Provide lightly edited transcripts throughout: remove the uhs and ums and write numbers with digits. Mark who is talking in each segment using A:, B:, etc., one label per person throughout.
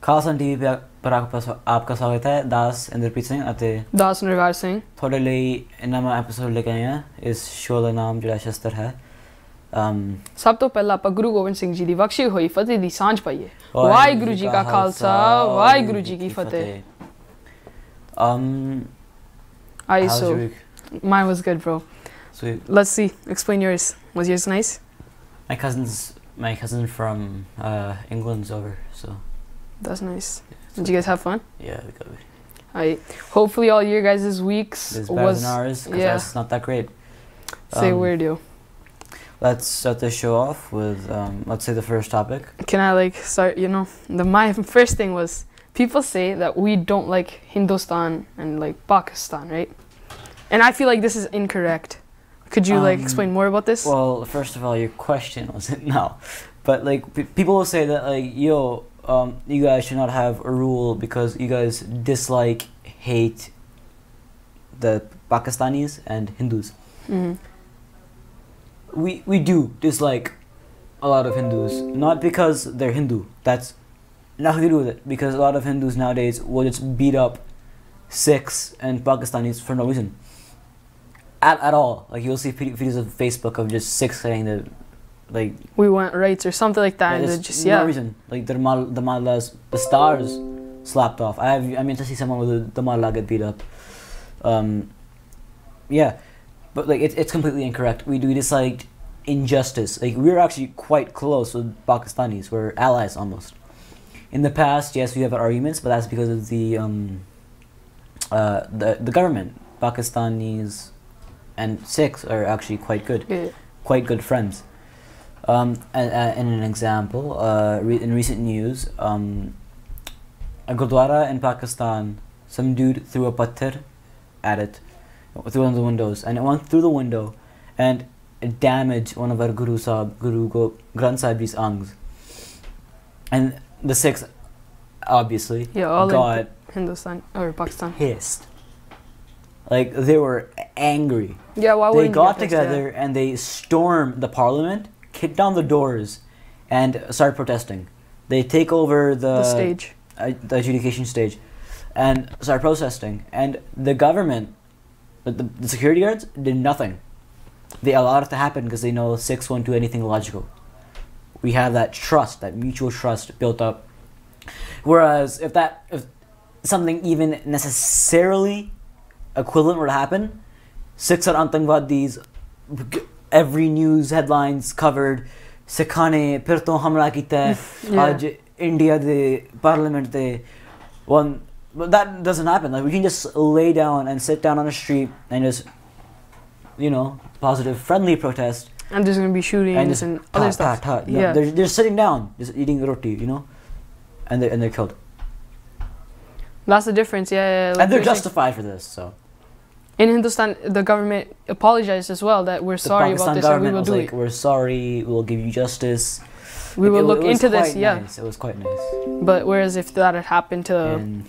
A: Khalistan TV पर आपका स्वागत है दास इंद्रप्रीत सिंह ਅਤੇ
B: दास नरवार ਸਿੰਘ
A: ਤੁਹਾਡੇ ਲਈ ਨਵਾਂ ਐਪੀਸੋਡ ਲੈ ਕੇ ਆਏ ਹਾਂ ਇਸ ਸ਼ੋਅ ਦਾ ਨਾਮ ਜਿਹੜਾ ਸ਼ਸਤਰ ਹੈ
B: ਸਭ ਤੋਂ ਪਹਿਲਾਂ ਆਪਾਂ ਗੁਰੂ ਗੋਬਿੰਦ ਸਿੰਘ ਜੀ ਦੀ ਬਖਸ਼ੀ ਹੋਈ ਫਤਿਹ ਦੀ ਸਾਂਝ ਪਾਈਏ ਵਾਹਿਗੁਰੂ ਜੀ ਕਾ ਖਾਲਸਾ ਵਾਹਿਗੁਰੂ ਜੀ ਕੀ ਫਤਿਹ so mine was good, bro. Sweet. Let's see, explain yours. Was yours nice?
A: My cousin from England's over, so
B: that's nice. Did you guys have fun?
A: Yeah, we got it.
B: Hopefully all your guys' weeks
A: was better than ours, because ours is not that great.
B: Say weird, yo.
A: Let's start the show off with let's say the first topic.
B: Can I start? My first thing was, people say that we don't like Hindustan and Pakistan, right? And I feel like this is incorrect. Could you explain more about this?
A: Well, first of all, your question wasn't now, but people will say that you guys should not have a rule because you guys dislike, hate the Pakistanis and Hindus.
B: Mm-hmm.
A: We do dislike a lot of Hindus, not because they're Hindu. That's nothing to do with it, because a lot of Hindus nowadays will just beat up Sikhs and Pakistanis for no reason at all. You'll see videos of Facebook of just Sikhs saying that
B: we want rights or something like that, and just
A: no reason. The Mallas, the stars slapped off. I mean to see someone with the Malla get beat up. Yeah, but it's completely incorrect. We do dislike injustice. We're actually quite close with Pakistanis. We're allies almost. In the past, yes, we have arguments, but that's because of the government. Pakistanis and Sikhs are actually quite good, quite good friends. And an example, in recent news, a gurdwara in Pakistan, some dude threw a patthar at it, through one of the windows, and it went through the window, and it damaged one of our Guru Granth Sahib Ji's angs. And the Sikhs, obviously, got
B: Hindustan or Pakistan
A: pissed. They were angry.
B: Yeah, why
A: they got together and they stormed the parliament, kicked down the doors, and started protesting. They take over the
B: stage,
A: the adjudication stage, and started protesting. And the government, the security guards, did nothing. They allowed it to happen because they know Sikhs won't do anything illogical. We have that trust, that mutual trust built up. Whereas if something even necessarily equivalent were to happen, Sikhs are Antangwadis, every news headlines covered, Sikhane phir to hamla kita hai, aaj India de parliament de one. But that doesn't happen. We can just lay down and sit down on the street and just, positive, friendly protest.
B: And there's going to be shootings and other stuff.
A: Yeah. They're sitting down, just eating roti, and they're killed.
B: That's the difference, yeah.
A: And they're justified for this, so.
B: In Hindustan, the government apologized as well, that we're sorry about this and we will do it.
A: We're sorry, we'll give you justice.
B: We will look into this,
A: nice. It was quite nice.
B: But whereas if that had happened to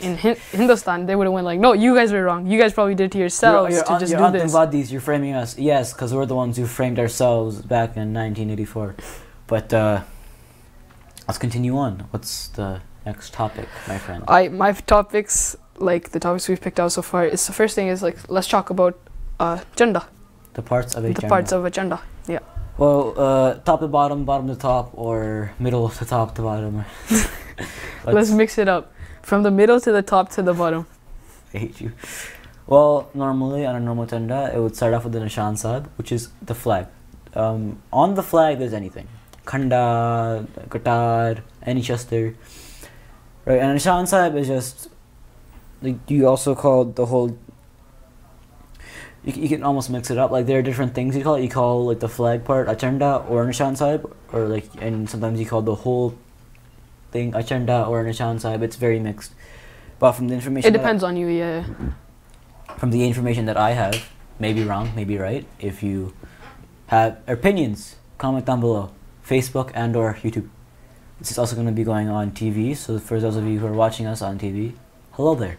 B: in Hindustan, they would have went no, you guys were wrong. You guys probably did it to yourselves to just do this.
A: Antangwadis, you're framing us. Yes, because we're the ones who framed ourselves back in 1984. But let's continue on. What's the next topic, my friend?
B: My topics, the topics we've picked out so far, is the first thing is let's talk about Chanda.
A: The parts of a Chanda.
B: The parts of a Chanda, yeah.
A: Well, top to bottom, bottom to top, or middle to top to bottom.
B: Let's mix it up. From the middle to the top to the bottom.
A: I hate you. Well, normally, on a normal Chanda, it would start off with the Nishan Sahib, which is the flag. On the flag, there's anything. Khanda, Qatar, any shastar. Right, and Nishan Sahib is just, you also call the whole, you can almost mix it up. There are different things you call it. You call the flag part a Chanda or Nishan Sahib, or and sometimes you call the whole thing a Chanda or Nishan Sahib. It's very mixed. But from the information,
B: it depends on you, yeah.
A: From the information that I have, maybe wrong, maybe right. If you have opinions, comment down below. Facebook and or YouTube. This is also going to be going on TV. So for those of you who are watching us on TV, hello there.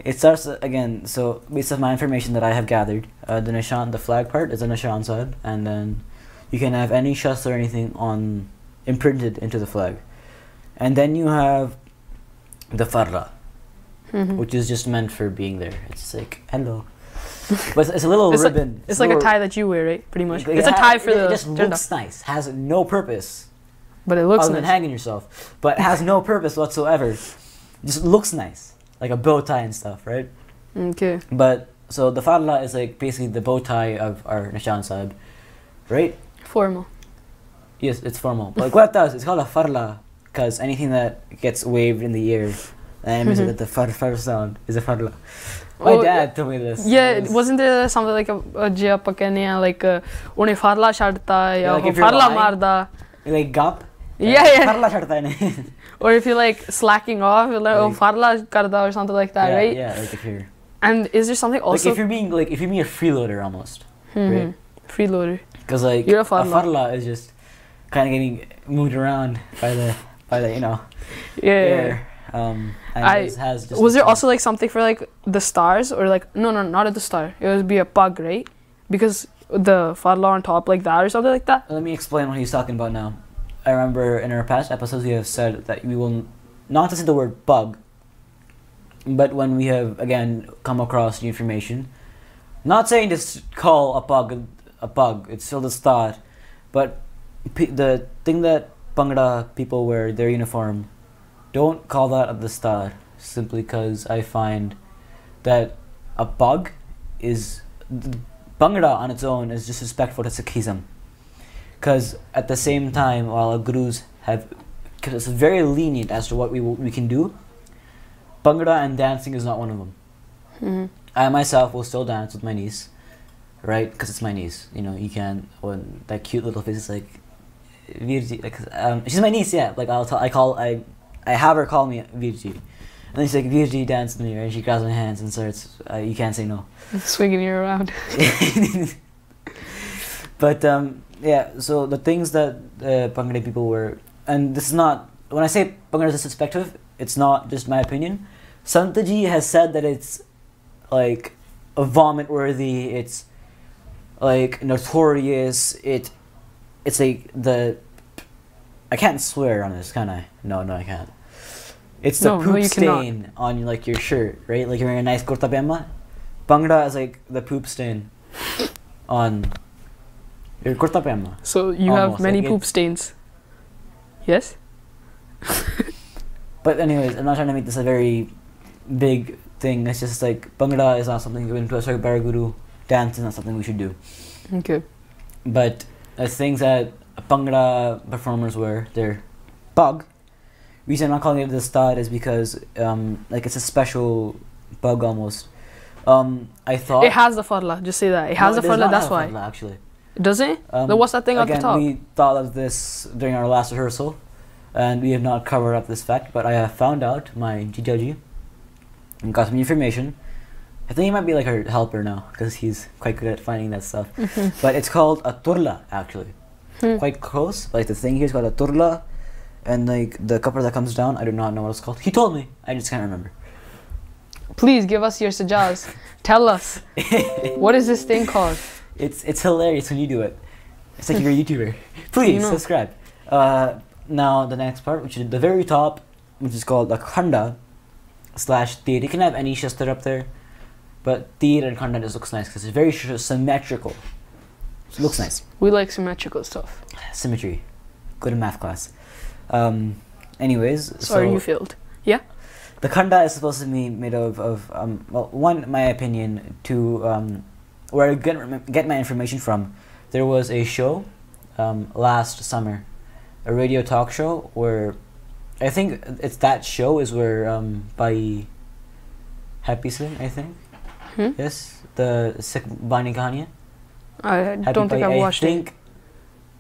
A: It starts again. So based on my information that I have gathered, the flag part is a Nishan Sahib, and then you can have any shastra or anything imprinted into the flag. And then you have the farla,
B: Mhm.
A: which is just meant for being there. It's like, hello. But it's a little
B: It's
A: ribbon.
B: It's like a tie that you wear, right? Pretty much.
A: It
B: It's a tie for the
A: It just
B: janda.
A: looks nice. Has no purpose.
B: But it looks
A: other than
B: nice.
A: hanging yourself. But has no purpose whatsoever. Just looks nice. Like a bow tie and stuff, right?
B: Okay.
A: But, so the farla is like basically the bow tie of our Nishan Sahib, right?
B: Formal.
A: Yes, it's formal. But what it does, it's called a farla because anything that gets waved in the air and makes it the far sound is a farla. My dad told me this.
B: Yeah, wasn't there something like a jia pakane like une farla chadta ya
A: like if you're
B: farla
A: lying,
B: marda.
A: Like gap.
B: Yeah.
A: Farla chadta hai nahi.
B: Or if you're like slacking off, you're like, oh
A: Like-
B: farla karda or something like that,
A: Yeah,
B: right?
A: yeah, like if you're
B: And is there something also
A: like if you're being a freeloader almost, right?
B: freeloader?
A: Because like
B: You're a farla.
A: farla is just kind of getting moved around by the you know
B: Yeah.
A: air. And it has just
B: Was there
A: a-
B: also like something for like the stars or like no not at the star? It would be a pug, right? Because the farla on top like that or something like that.
A: Let me explain what he's talking about now. I remember in our past episodes we have said that we will not to say the word bug, but when we have again come across new information, not saying just call a bug, it's still the start, but the thing that Bhangra people wear, their uniform, don't call that at the start simply because I find that a bug is Bhangra on its own is disrespectful to Sikhism. Because at the same time, while our gurus have kept us very lenient as to what we can do, Bhangra and dancing is not one of them.
B: Mm-hmm.
A: I myself will still dance with my niece, right? Because it's my niece. You know, you can when that cute little face is like, Virji. Like, she's my niece, yeah. Like I have her call me Virji, and then she's like Virji, dance with me, right? And she grabs my hands and starts. You can't say no.
B: Swinging you around.
A: But yeah, so the things that Bhangra people were, and this is not, when I say Bhangra is disrespectful, it's not just my opinion. Santaji has said that it's like a vomit worthy, it's like notorious, it's like I can't swear on this, can I? No, I can't. It's the
B: No,
A: poop
B: you
A: stain on like your shirt, right? Like you're wearing a nice kurta pajama. Bhangra is like the poop stain on your kurta pajama.
B: So you
A: Almost,
B: have many
A: like
B: poop stains. Yes?
A: But anyways, I'm not trying to make this a very big thing. It's just like Bhangra is not something given to us like Baraguru. Dance is not something we should do.
B: Okay.
A: But the things that Bhangra performers wear, they're bug. Reason I'm not calling it the start is because like it's a special bug almost. I thought
B: It has the farla. Just say that. It has
A: No,
B: the
A: does
B: farla.
A: not
B: That's
A: have
B: why.
A: farla, actually.
B: Does it? Then what's that thing at the
A: Again,
B: top?
A: we thought of this during our last rehearsal, and we have not covered up this fact. But I have found out my Jijaji and got some information. I think he might be like her helper now because he's quite good at finding that stuff. But it's called a turla actually, quite close. Like the thing here is called a turla, and like the cover that comes down, I do not know what it's called. He told me, I just can't remember.
B: Please give us your suggest. Tell us. What is this thing called?
A: It's hilarious when you do it. It's like you're a YouTuber. Please
B: You know.
A: subscribe. Now the next part, which is the very top, which is called the khanda / tir. You can have any shastra up there, but tir and khanda just looks nice because it's very symmetrical. It looks nice.
B: We like symmetrical stuff.
A: Symmetry. Good in math class. Anyways,
B: Sorry,
A: so
B: you failed. Yeah?
A: the khanda is supposed to be made of well, one, my opinion, two, where I get my information from. There was a show last summer, a radio talk show where I think it's that show is where by Happy Singh, I think. Yes, the Sikh Bani Kahaniyan.
B: I don't think I've watched it.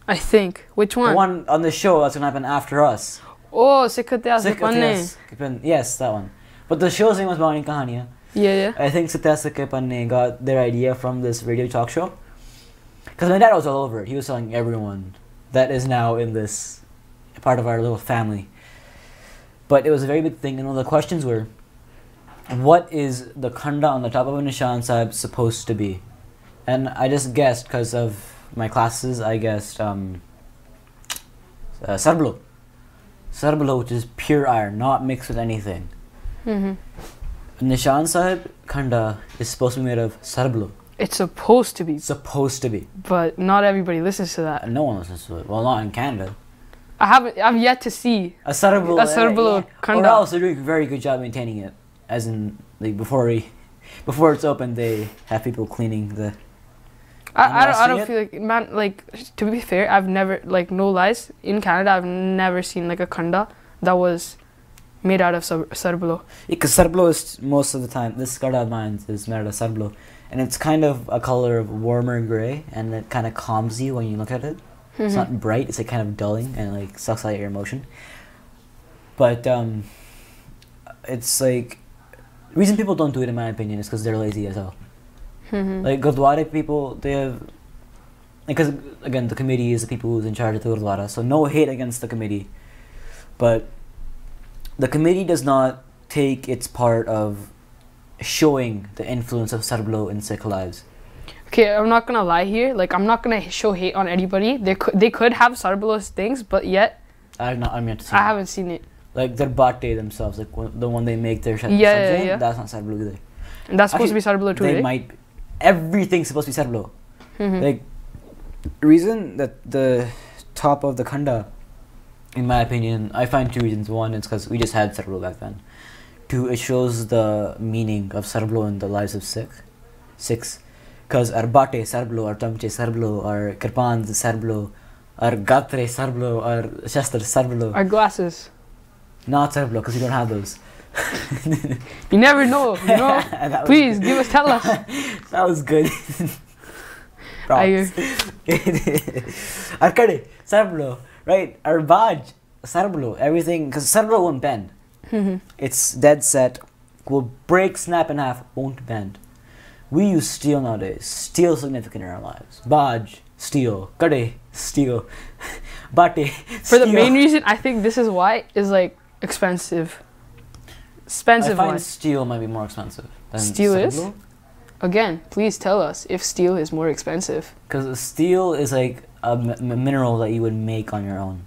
B: I think. Which
A: The
B: one?
A: one on the show that's gonna happen after us.
B: Oh, Sikh Ityas
A: Sikh
B: Panne.
A: Ityas yes, that one. But the show's name was Bani Kahaniyan.
B: Yeah.
A: I think Ityas Panne got their idea from this radio talk show. Because my dad was all over it. He was telling everyone that is now in this part of our little family. But it was a very big thing, and one of the questions were, what is the khanda on the top of a Nishan Sahib supposed to be? And I just guessed, because of my classes, I guessed Sarblo. Sarbalo, which is pure iron, not mixed with anything. Nishan Sahib Khanda is supposed to be made of Sarbalo.
B: It's supposed to be.
A: Supposed to be.
B: But not everybody listens to that.
A: No one listens to it. Well, not in Canada.
B: I've yet to see
A: a Sarbalo
B: Khanda.
A: Or else they're doing a very good job maintaining it. As in, like, before it's open, they have people cleaning the...
B: I don't feel like, man, like, to be fair, I've never, like, no lies, in Canada, I've never seen, like, a Khanda that was made out of Sarbalo.
A: Yeah, because Sarbalo is, most of the time, this Khanda of mine is made out of Sarbalo. And it's kind of a color of warmer gray, and it kind of calms you when you look at it. It's not bright, it's, like, kind of dulling, and, like, sucks out your emotion. But, it's, like, the reason people don't do it, in my opinion, is because they're lazy as hell. Like Gurdwara people, they have, because again the committee is the people who's in charge of the Gurdwara, so no hate against the committee, but the committee does not take its part of showing the influence of Sarbalo in Sikh lives.
B: Okay, I'm not gonna lie here. Like, I'm not gonna show hate on anybody. They could have Sarbalo's things, but yet
A: I'm yet to see.
B: I haven't seen it.
A: Like their bate themselves, like the one they make their
B: yeah.
A: That's not Sarbalo either.
B: And that's supposed to be Sarbalo too,
A: they
B: right?
A: might. Everything's supposed to be Sarbalo. Like, the reason that the top of the Khanda, in my opinion, I find two reasons. One, it's because we just had Sarbalo back then. Two, it shows the meaning of Sarbalo in the lives of Sikhs. Because our bate Sarbalo, our tamche Sarbalo, our kirpans Sarbalo, our gatre Sarbalo, our shastra Sarbalo.
B: Our glasses.
A: Not Sarbalo, because we don't have those.
B: You never know, you know? Please, tell us.
A: That was good. Props. Our kade, Sarbalo, right? Our baj, Sarbalo, everything, because Sarbalo won't bend. It's dead set, will break, snap in half, won't bend. We use steel nowadays. Steel is significant in our lives. Baj, steel. Kade, steel. Bate,
B: For the main reason, I think this is why, is like expensive. I
A: find steel might be more expensive than
B: steel
A: Sarbalo.
B: is? Again, please tell us if steel is more expensive.
A: Because steel is like a mineral that you would make on your own.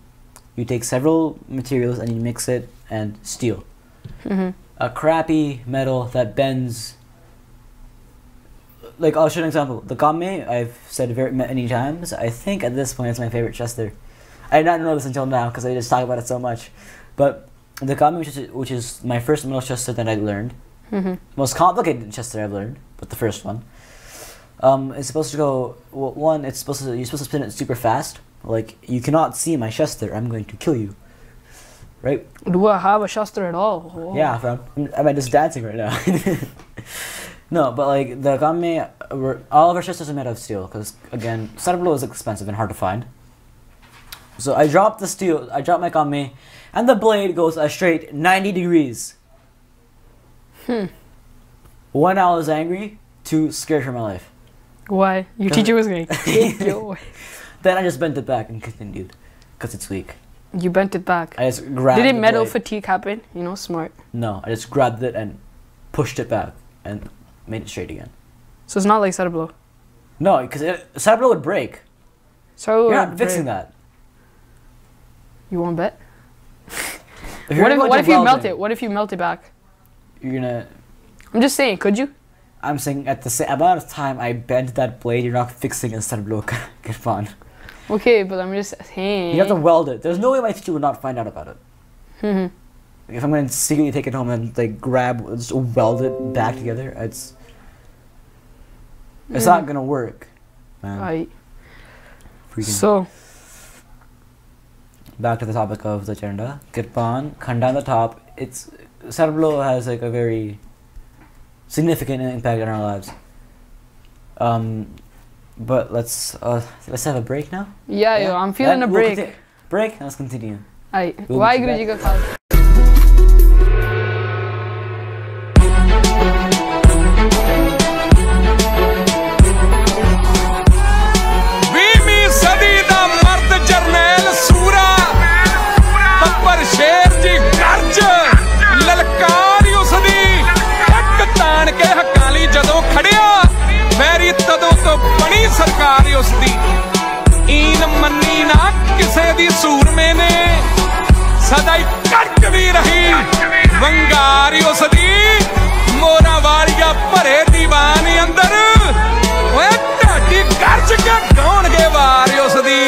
A: You take several materials and you mix it and steel. A crappy metal that bends. Like, I'll show an example. The Kame, I've said very many times, I think at this point it's my favorite chester. I did not know this until now because I just talk about it so much. But the Kame, which is my first metal chester that I learned, most complicated chester I've learned, but the first one, it's supposed to go, well, one, you're supposed to spin it super fast. Like, you cannot see my chester, I'm going to kill you. Right?
B: Do I have a shastra at all? Whoa.
A: Yeah, fam. I'm just dancing right now. No, but like the Kame, all of our chesters are made of steel because again, Sarbalo is expensive and hard to find. So I dropped the steel, I dropped my Kame, and the blade goes a straight 90 degrees. One, I was angry. Two, scared for my life.
B: Why? Your teacher was going to kick you away.
A: Then I just bent it back and continued because it's weak.
B: You bent it back.
A: I just grabbed
B: Did
A: the
B: metal
A: blade.
B: fatigue happen? You know, smart.
A: No, I just grabbed it and pushed it back and made it straight again.
B: So it's not like Sarbalo?
A: No, because Sarbalo would break.
B: So
A: you're not fixing that.
B: You won't bet?
A: What
B: if you melt it? What if you melt it back?
A: You're gonna...
B: I'm just saying, could you?
A: I'm saying at the same amount of time I bent that blade, you're not fixing a Sarbalo kirpan.
B: Okay, but I'm just saying.
A: You have to weld it. There's no way my teacher would not find out about it. If I'm going to secretly take it home and like just weld it back together, it's not going to work. Man.
B: Right.
A: Freaking.
B: So.
A: Back to the topic of the chanda. Kirpan, Khanda on the top. Sarbalo has like a very significant impact on our lives. But let's have a break now.
B: Yeah, yo, I'm feeling a break.
A: Break, and let's continue.
B: Aight. Waheguru Ji ka Khalsa.
C: ਸਰਕਾਰ ਉਸਦੀ ਈਨ ਮੰਨੀ ਨਾ ਕਿਸੇ ਦੀ ਸੂਰਮੇ ਨੇ ਸਦਾ ਹੀ ਕੜਕਦੀ ਰਹੀ ਵੰਗਾਰੀ ਉਸ ਦੀ ਮੋਰਾਂ ਵਾਲੀਆ ਭਰੇ ਦੀਵਾਨ ਅੰਦਰ ਓਏ ਢਾਡੀ ਗਰਜ ਕੇ ਗਾਉਣਗੇ ਵਾਰ ਉਸ ਦੀ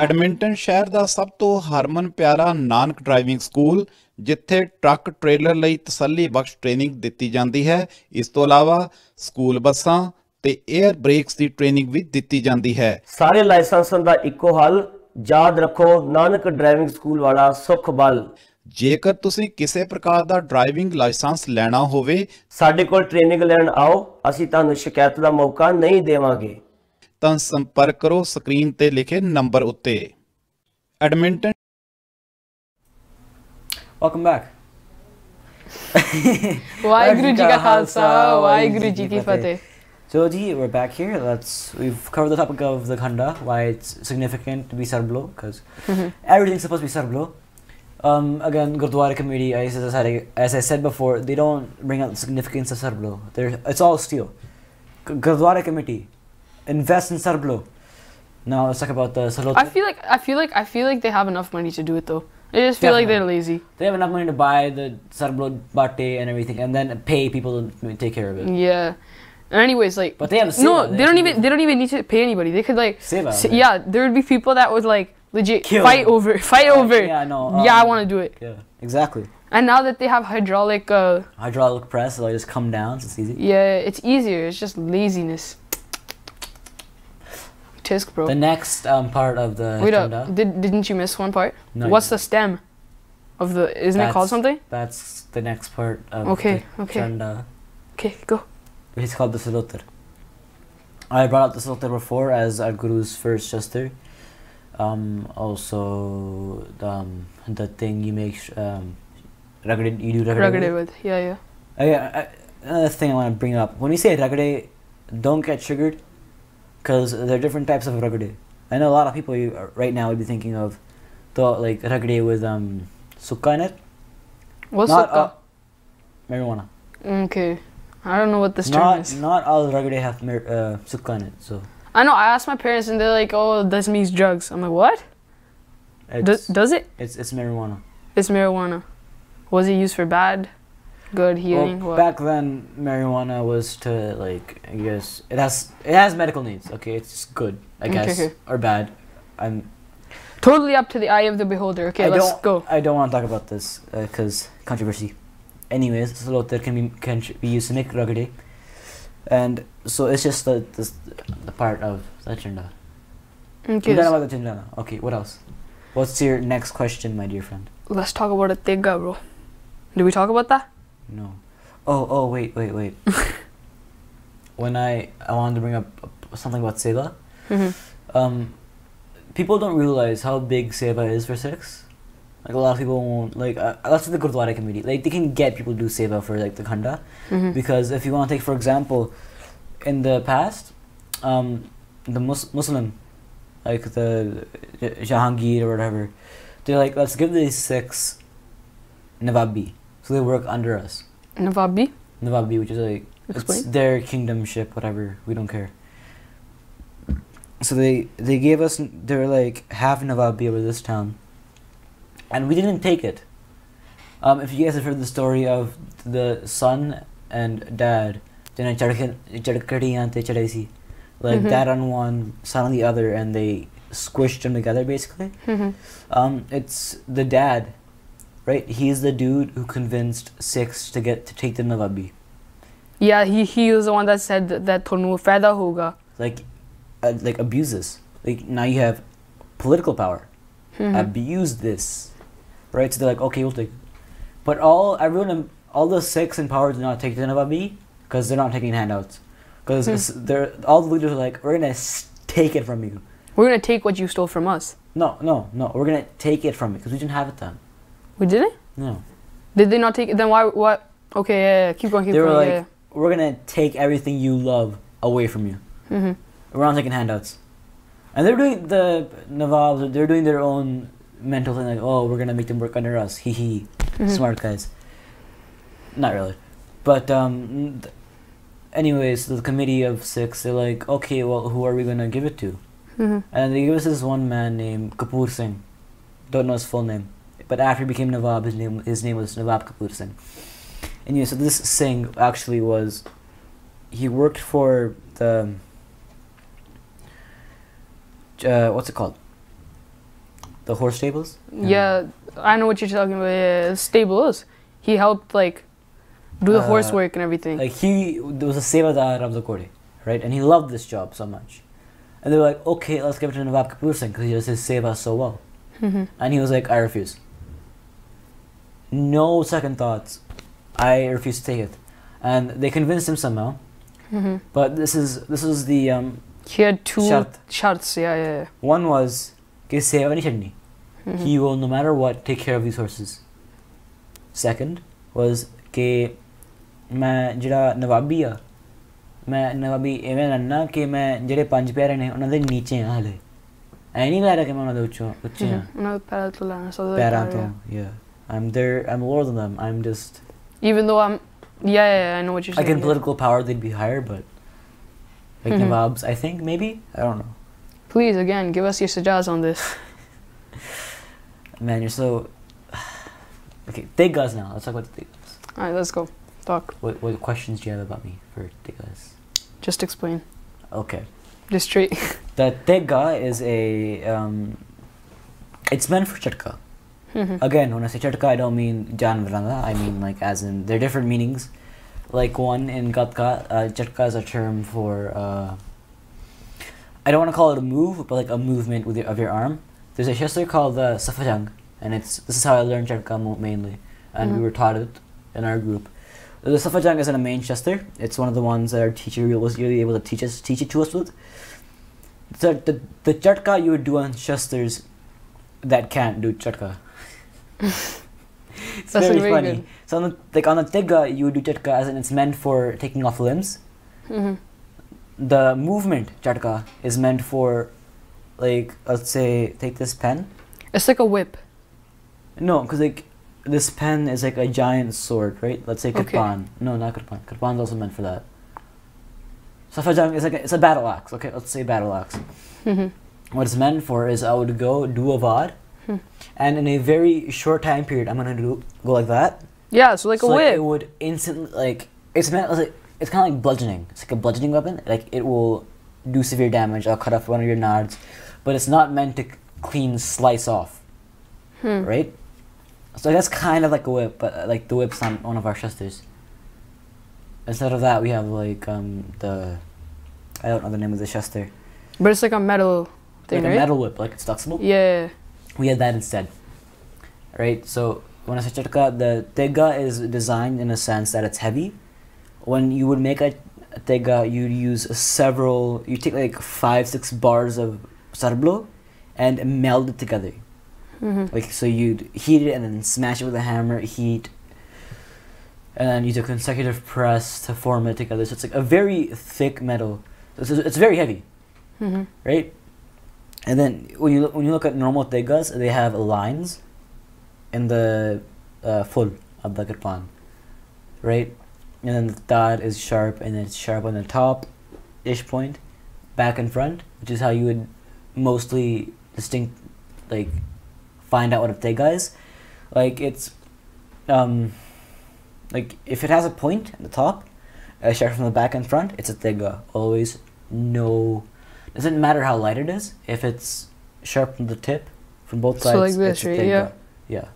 D: ਐਡਮਿੰਟਨ ਸ਼ਹਿਰ ਦਾ ਸਭ ਤੋਂ ਹਰਮਨ ਪਿਆਰਾ ਨਾਨਕ ਡਰਾਈਵਿੰਗ ਸਕੂਲ, ਜਿੱਥੇ ਟਰੱਕ ਟ੍ਰੇਲਰ ਲਈ ਤਸੱਲੀ ਬਖਸ਼ ਟ੍ਰੇਨਿੰਗ ਦਿੱਤੀ ਜਾਂਦੀ ਹੈ। ਇਸ ਤੋਂ ਇਲਾਵਾ ਸਕੂਲ ਬੱਸਾਂ ਤੇ 에ਅਰ ਬ੍ਰੇਕਸ ਦੀ ਟ੍ਰੇਨਿੰਗ ਵੀ ਦਿੱਤੀ ਜਾਂਦੀ ਹੈ।
E: ਸਾਰੇ ਲਾਇਸੈਂਸਾਂ ਦਾ ਇੱਕੋ ਹੱਲ, ਯਾਦ ਰੱਖੋ ਨਾਨਕ ਡਰਾਈਵਿੰਗ ਸਕੂਲ ਵਾਲਾ ਸੁਖ ਬਲ।
D: ਜੇਕਰ ਤੁਸੀਂ ਕਿਸੇ ਪ੍ਰਕਾਰ ਦਾ ਡਰਾਈਵਿੰਗ ਲਾਇਸੈਂਸ ਲੈਣਾ ਹੋਵੇ,
E: ਸਾਡੇ ਕੋਲ ਟ੍ਰੇਨਿੰਗ ਲੈਣ ਆਓ, ਅਸੀਂ ਤੁਹਾਨੂੰ ਸ਼ਿਕਾਇਤ ਦਾ ਮੌਕਾ ਨਹੀਂ ਦੇਵਾਂਗੇ।
D: ਤਾਂ ਸੰਪਰਕ ਕਰੋ ਸਕਰੀਨ ਤੇ ਲਿਖੇ ਨੰਬਰ ਉੱਤੇ। Edmonton.
A: Welcome back.
B: Waheguru ji ਕਾ ਖਾਲਸਾ, ਵਾਹਿਗੁਰੂ ਜੀ ਕੀ ਫਤਿਹ।
A: So ji, we're back here. We've covered the topic of the khanda, why it's significant to be sarblo, because everything's supposed to be sarblo. Again, Gurdwara committee, as I said before, they don't bring out the significance of sarblo. It's all steel. Gurdwara committee, invest in sarblo. Now let's talk about the salot.
B: I feel like they have enough money to do it though. I just feel like they're lazy.
A: They have enough money to buy the sarblo batte and everything, and then pay people to take care of it.
B: Yeah. And anyways, like,
A: but they have
B: they don't even need to pay anybody. They could like
A: save out.
B: Yeah, there would be people that would like legit fight over.
A: Yeah, I know.
B: Yeah, I want to do it.
A: Yeah, exactly.
B: And now that they have hydraulic
A: press, so it just come down, so it's easy.
B: Yeah, it's easier. It's just laziness. Tisk, bro.
A: The next part of the
B: wait up, didn't you miss one part?
A: No.
B: What's the stem of the? Isn't it called something?
A: That's the next part of
B: okay.
A: the chanda.
B: Okay, go.
A: It's called the salotar. I brought up the salotar before as our guru's first shastra. Also, the thing you make ragade, you do ragade
B: with. Yeah.
A: Another thing I want to bring up. When you say ragade, don't get triggered, because there are different types of ragade. I know a lot of people right now would be thinking of the like ragade with sukka in it.
B: What's sukka?
A: Marijuana.
B: Okay. I don't know what this term is.
A: Not all ragade have sukka in it, so.
B: I know. I asked my parents, and they're like, "Oh, this means drugs." I'm like, "What? Does it?"
A: It's marijuana.
B: It's marijuana. Was it used for bad, good healing?
A: Well,
B: what?
A: Back then, marijuana was to like, I guess it has medical needs. Okay, it's good, I guess, or bad. I'm
B: totally up to the eye of the beholder. Okay, let's go.
A: I don't want to talk about this because controversy. Anyways, salotar can be used to make ragade, and so it's just the part of the chanda.
B: Okay.
A: You know about the chanda. Okay, what else? What's your next question, my dear friend?
B: Let's talk about a tega, bro. Did we talk about that?
A: No. Oh, wait. When I wanted to bring up something about seva. People don't realize how big seva is for Sikhs. Like a lot of people won't like. That's the Gurdwara committee. Like they can get people to do seva for like the khanda, because if you want to take, for example, in the past, the Muslim, like the Jahangir or whatever, they're like, let's give these Sikhs Nawabi, so they work under us.
B: Nawabi,
A: which is like it's their kingdomship, whatever. We don't care. So they gave us. They're like half Nawabi over this town. And we didn't take it. If you guys have heard the story of the son and dad, like dad on one, son on the other, and they squished them together basically. It's the dad, right? He's the dude who convinced Sikhs to take the Nawabi.
B: Yeah, he was the one that said that thonu faida hoga.
A: Like abuses. Like now you have political power. Abuse this, right? So they're like, okay, we'll take it. But all the Sikhs in power do not take the Nawabi because they're not taking handouts. Because all the leaders are like, we're gonna take it from you.
B: We're gonna take what you stole from us.
A: No. We're gonna take it from you because we didn't have it then.
B: We didn't?
A: No.
B: Did they not take it? Then why? What? Okay, yeah. Keep going.
A: They were like, we're gonna take everything you love away from you. We're not taking handouts. And they're doing the Nawabs. They're doing their own mental thing, like, oh, we're gonna make them work under us. Hee. Smart guys. Not really, but anyways, the committee of 6, they're like, okay, well, who are we gonna give it to? And they give us this one man named Kapoor Singh. Don't know his full name, but after he became Nawab, his name was Nawab Kapoor Singh. And yeah, so this Singh actually he worked for the what's it called? The horse stables?
B: Yeah, I know what you're talking about. Yeah, stables. He helped do the horse work and everything.
A: Like there was a sevadar of the Kode, right? And he loved this job so much. And they were like, okay, let's give it to Nawab Kapoor Singh because he does his seva so well. And he was like, I refuse. No second thoughts. I refuse to take it. And they convinced him somehow. But this was the
B: he had 2
A: shart.
B: sharts. Yeah.
A: One was कि सेवा नहीं छड़नी. He will, no matter what, take care of these horses. Second was कि मैं जिहड़ा नवाबी आ, मैं नवाबी इवें लड़ना कि मैं जिहड़े 5 प्यारे ने उन्हां दे नीचे आ हले. ऐ नहीं लै रहा कि मैं उन्हां दे ਉੱਚੇ ਆ.
B: ਉਹਨਾਂ ਦੇ ਪੈਰਾਂ ਤੋਂ ਲੈਣਾ ਸਭ
A: ਪੈਰਾਂ ਤੋਂ. Yeah. I'm there. I'm lower than them. I'm just.
B: Even though I'm. Yeah, I know what you're saying.
A: Like in political power, they'd be higher, but like Nawabs, I think maybe. I don't know.
B: Please, again, give us your suggest on this.
A: Man, you're so. Okay, Tegas now. Let's talk about the Tegas.
B: Alright, let's go. Talk.
A: What questions do you have about me for Tegas?
B: Just explain.
A: Okay.
B: Just straight.
A: The Tega is it's meant for chatka. Again, when I say chatka, I don't mean janvaranga. I mean as in, there are different meanings. Like one in Gatka, chatka is a term for, I don't want to call it a move, but a movement of your arm. There's a shastra called the Safajang, and this is how I learned chatka mainly, and we were taught it in our group. The Safajang isn't a main shastra. It's one of the ones that our teacher was really able to teach it to us with. So the chatka you would do on shastras that can't do chatka. It's very funny. Good. So on the Tega, you would do chatka as in it's meant for taking off limbs. The movement chatka is meant for, let's say, take this pen.
B: It's like a whip.
A: No, because this pen is like a giant sword, right? Let's say Kirpan. Okay. No, not Kirpan. Kirpan is also meant for that. Safajang is it's a battle axe. Okay, let's say battle axe. What it's meant for is I would go do a vod, and in a very short time period, I'm gonna go like that.
B: Yeah, so a whip.
A: It would instantly it's meant it's kind of like bludgeoning. It's like a bludgeoning weapon. It will do severe damage. I'll cut off one of your nards, but it's not meant to clean slice off. Right? So that's kind of like a whip, but the whip's not one of our shastras. Instead of that, we have the I don't know the name of the shastra.
B: But it's like a metal thing,
A: like
B: right?
A: a metal whip, it's flexible.
B: Yeah.
A: We had that instead. Right? So when I say chatka, the tega is designed in a sense that it's heavy. When you would make a tega, you'd use you take 5-6 bars of sarblo and meld it together. So you'd heat it and then smash it with a hammer, heat, and then use a consecutive press to form it together. So it's a very thick metal. It's very heavy, right? And then when you look at normal tegas, they have lines in the full of the kirpan, right? And then the dot is sharp, and then it's sharp on the top-ish point, back and front, which is how you would mostly find out what a tega is. like if it has a point at the top, sharp from the back and front, it's a tega. Always, no, doesn't matter how light it is. If it's sharp from the tip, from both sides,
B: So like this,
A: it's a
B: right?
A: tega.
B: Yeah.
A: Yeah.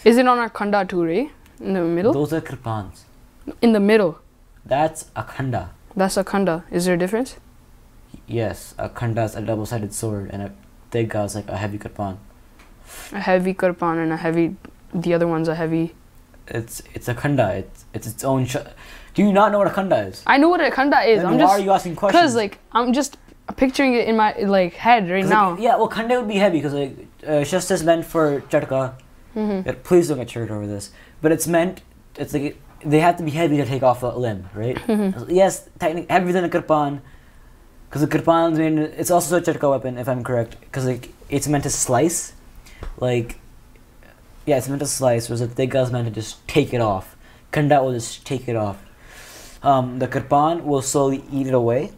B: Is it on our khanda too, right? In the middle?
A: Those are kirpans.
B: In the middle.
A: That's a khanda.
B: That's a khanda. Is there a difference?
A: Yes, a khanda is a double-sided sword, and a tega is like a heavy kirpan.
B: A heavy kirpan and a heavy. The other one's a heavy.
A: It's a khanda. It's its own. Do you not know what a khanda is?
B: I know what a khanda is.
A: Then
B: I'm
A: why
B: just.
A: are you asking questions?
B: Because like I'm just picturing it in my like head right
A: 'Cause,
B: now.
A: like, yeah, well, khanda would be heavy because like shastra is meant for chatka. Please don't get hurt over this. But it's meant. It's like they have to be heavy to take off a limb, right? Yes, technically heavier than a kirpan. Because the kirpan is made. It's also a chatka weapon, if I'm correct. Because like it's meant to slice, like. Yeah, it's meant to slice, whereas the tega is meant to just take it off. Khanda will just take it off. The kirpan will slowly eat it away.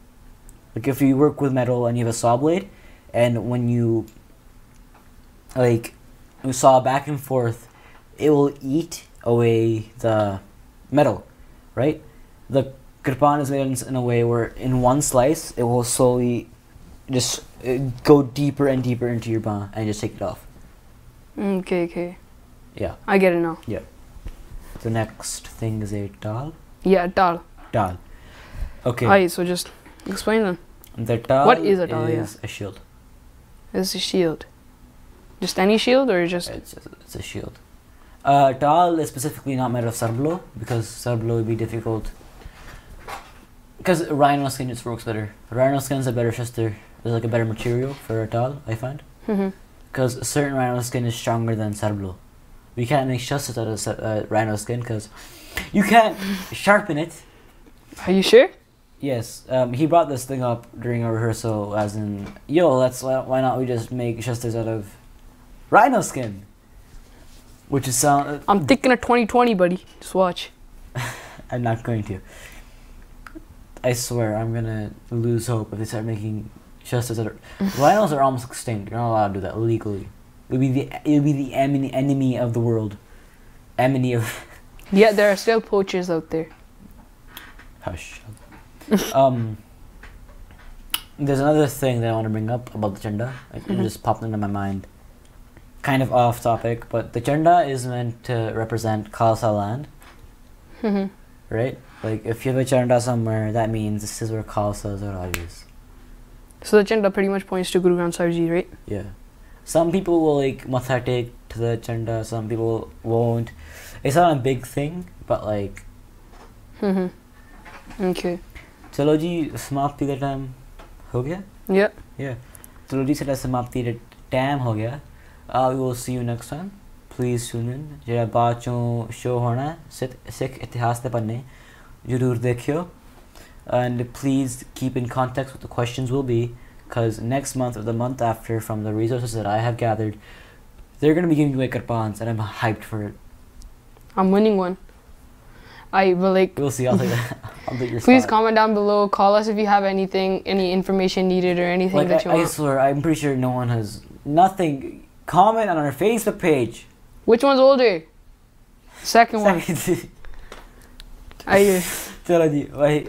A: Like if you work with metal and you have a saw blade, and when you like you saw back and forth, it will eat away the metal, right? The kirpan is made in a way where in one slice it will slowly just go deeper and deeper into your ba and just take it off.
B: Okay.
A: Yeah.
B: I get it now.
A: Yeah. The next thing is a dal.
B: Yeah, dal.
A: Dal. Okay.
B: Alright, so just explain them.
A: The dal.
B: What is a dal, yeah?
A: Is a shield.
B: It's a shield. Just any shield or just.
A: It's a shield. Dal is specifically not made of sarblo because sarblo would be difficult. Because rhino skin just works better. Rhino skin is a better shester. There's like a better material for a dal, I find. Because a certain rhino skin is stronger than sarblo. We can't make shusters out of rhino skin because you can't sharpen it.
B: Are you sure?
A: Yes, he brought this thing up during a rehearsal, as in, yo, why not we just make shusters out of rhino skin? Which is sound.
B: I'm thinking of 2020, buddy. Just watch.
A: I'm not going to. I swear, I'm gonna lose hope if they start making shusters out of. Rhinos are almost extinct. You're not allowed to do that legally. It would be the enemy of the world. Enemy of.
B: Yeah, there are still poachers out there.
A: Hush. There's another thing that I want to bring up about the chanda. It just popped into my mind. Kind of off topic, but the chanda is meant to represent Khalsa land. Right? Like, if you have a chanda somewhere, that means this is where Khalsa Raj is.
B: So the chanda pretty much points to Guru Granth Sahib Ji, right?
A: Yeah. Some people will like matha take to the chanda, some people won't. It's not a big thing, but like.
B: Okay.
A: चलो जी समाप्ति का time हो गया?
B: Yeah.
A: Yeah. चलो जी साਡਾ समाप्ति ਦਾ time हो गया. We will see you next time. Please tune in. ਜਿਹੜਾ ਬਾਅਦ ਚੋਂ show ਹੋਣਾ ਸਿੱਖ ਇਤਿਹਾਸ ਦੇ ਪੰਨੇ ਜ਼ਰੂਰ ਦੇਖਿਓ. And please keep in contact what the questions will be, because next month or the month after, from the resources that I have gathered, they're going to be giving away kirpans, and I'm hyped for it.
B: I'm winning one. I will like.
A: We'll see. I'll take that. I'll take your
B: Please
A: spot.
B: comment down below. Call us if you have anything, any information needed or anything
A: Like,
B: that you
A: I
B: want.
A: swear, I'm pretty sure no one has nothing. Comment on our Facebook page.
B: Which one's older? Second one.
A: Chalo ji,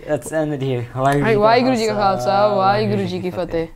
A: let's end it here.
B: Waheguru Ji Ka Khalsa, Waheguru Ji Ki Fateh.